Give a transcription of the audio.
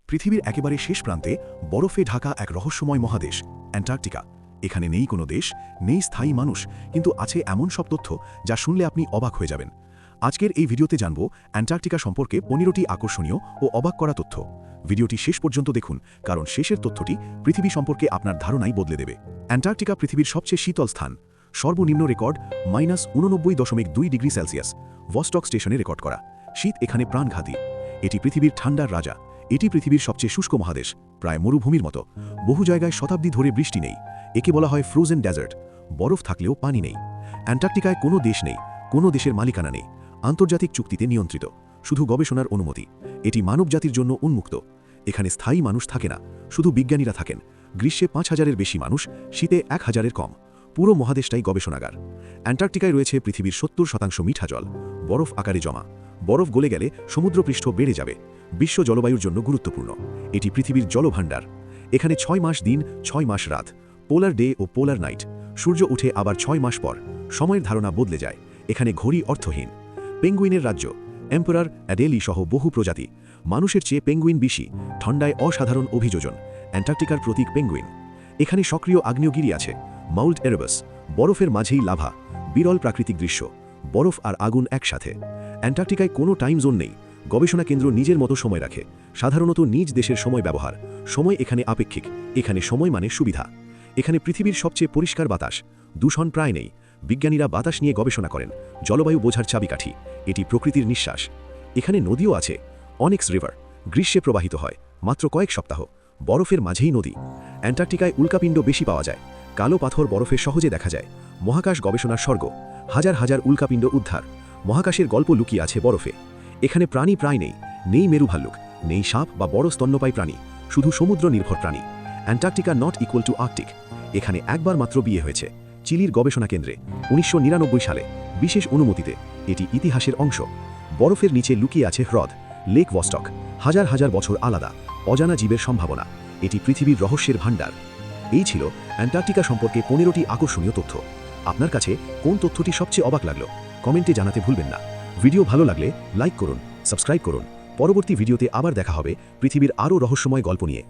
পৃথিবীর একেবারে শেষ প্রান্তে বরফে ঢাকা এক রহস্যময় মহাদেশ অ্যান্টার্কটিকা। এখানে নেই কোনো দেশ, নেই স্থায়ী মানুষ, কিন্তু আছে এমন সব তথ্য যা শুনলে আপনি অবাক হয়ে যাবেন। আজকের এই ভিডিওতে জানব অ্যান্টার্কটিকা সম্পর্কে 15টি আকর্ষণীয় ও অবাক করা তথ্য। ভিডিওটি শেষ পর্যন্ত দেখুন, কারণ শেষের তথ্যটি পৃথিবী সম্পর্কে আপনার ধারণাই বদলে দেবে। অ্যান্টার্কটিকা পৃথিবীর সবচেয়ে শীতল স্থান। সর্বনিম্ন রেকর্ড -89.2°C ভস্টক স্টেশনে রেকর্ড করা। শীত এখানে প্রাণঘাতী। এটি পৃথিবীর ঠান্ডার রাজা। এটি পৃথিবীর সবচেয়ে শুষ্ক মহাদেশ, প্রায় মরুভূমির মতো। বহু জায়গায় শতাব্দী ধরে বৃষ্টি নেই। একে বলা হয় ফ্রোজেন ডেজার্ট। বরফ থাকলেও পানি নেই। অ্যান্টার্কটিকায় কোনো দেশ নেই, কোনো দেশের মালিকানা নেই। আন্তর্জাতিক চুক্তিতে নিয়ন্ত্রিত, শুধু গবেষণার অনুমতি। এটি মানবজাতির জন্য উন্মুক্ত। এখানে স্থায়ী মানুষ থাকে না, শুধু বিজ্ঞানীরা থাকেন। গ্রীষ্মে 5,000-এর বেশি মানুষ, শীতে 1,000-এর কম। পুরো মহাদেশটাই গবেষণাগার। অ্যান্টার্কটিকায় রয়েছে পৃথিবীর 70% মিঠা জল, বরফ আকারে জমা। বরফ গলে গেলে সমুদ্রপৃষ্ঠ বেড়ে যাবে। বিশ্ব জলবায়ুর জন্য গুরুত্বপূর্ণ। এটি পৃথিবীর জলভাণ্ডার। এখানে 6 মাস দিন, 6 মাস রাত, পোলার ডে ও পোলার নাইট। সূর্য উঠে আবার 6 মাস পর। সময়ের ধারণা বদলে যায়। এখানে ঘড়ি অর্থহীন। পেঙ্গুইনের রাজ্য, এম্পারার অ্যাডেলি সহ বহু প্রজাতি। মানুষের চেয়ে পেঙ্গুইন বেশি। ঠান্ডায় অসাধারণ অভিযোজন। অ্যান্টার্কটিকার প্রতীক পেঙ্গুইন। এখানে সক্রিয় আগ্নেয়গিরি আছে, মাউন্ট এরেবাস। বরফের মাঝেই লাভা। বিরল প্রাকৃতিক দৃশ্য, বরফ আর আগুন একসাথে। অ্যান্টার্কটিকায় কোনো টাইম জোন নেই। গবেষণা কেন্দ্র নিজের মতো সময় রাখে, সাধারণত নিজ দেশের সময় ব্যবহার। সময় এখানে আপেক্ষিক। এখানে সময় মানে সুবিধা। এখানে পৃথিবীর সবচেয়ে পরিষ্কার বাতাস। দূষণ প্রায় নেই। বিজ্ঞানীরা বাতাস নিয়ে গবেষণা করেন। জলবায়ু বোঝার চাবিকাঠি। এটি প্রকৃতির নিঃশ্বাস। এখানে নদীও আছে, অনিক্স রিভার। গ্রীষ্মে প্রবাহিত হয়, মাত্র কয়েক সপ্তাহ। বরফের মাঝেই নদী। অ্যান্টার্কটিকায় উল্কাপিণ্ড বেশি পাওয়া যায়। কালো পাথর বরফে সহজে দেখা যায়। মহাকাশ গবেষণার স্বর্গ। হাজার হাজার উল্কাপিণ্ড উদ্ধার। মহাকাশের গল্প লুকিয়ে আছে বরফে। এখানে প্রাণী প্রায় নেই। নেই মেরু ভাল্লুক, নেই সাপ বা বড় স্তন্যপায়ী প্রাণী, শুধু সমুদ্র নির্ভর প্রাণী। Antarctica not equal to Arctic. এখানে একবার মাত্র বিয়ে হয়েছে, চিলির গবেষণা কেন্দ্রে 1999 সালে, বিশেষ অনুমতিতে। এটি ইতিহাসের অংশ। বরফের নিচে লুকিয়ে আছে হ্রদ, লেক ভস্টক। হাজার হাজার বছর আলাদা, অজানা জীবের সম্ভাবনা। এটি পৃথিবীর রহস্যের ভাণ্ডার। এই ছিল অ্যান্টার্কটিকা সম্পর্কে 15টি আকর্ষণীয় তথ্য। আপনার কাছে কোন তথ্যটি সবচেয়ে অবাক লাগলো কমেন্টে জানাতে ভুলবেন না। ভিডিও ভালো লাগলে লাইক করুন, সাবস্ক্রাইব করুন। পরবর্তী ভিডিওতে আবার দেখা হবে পৃথিবীর আরও রহস্যময় গল্প নিয়ে।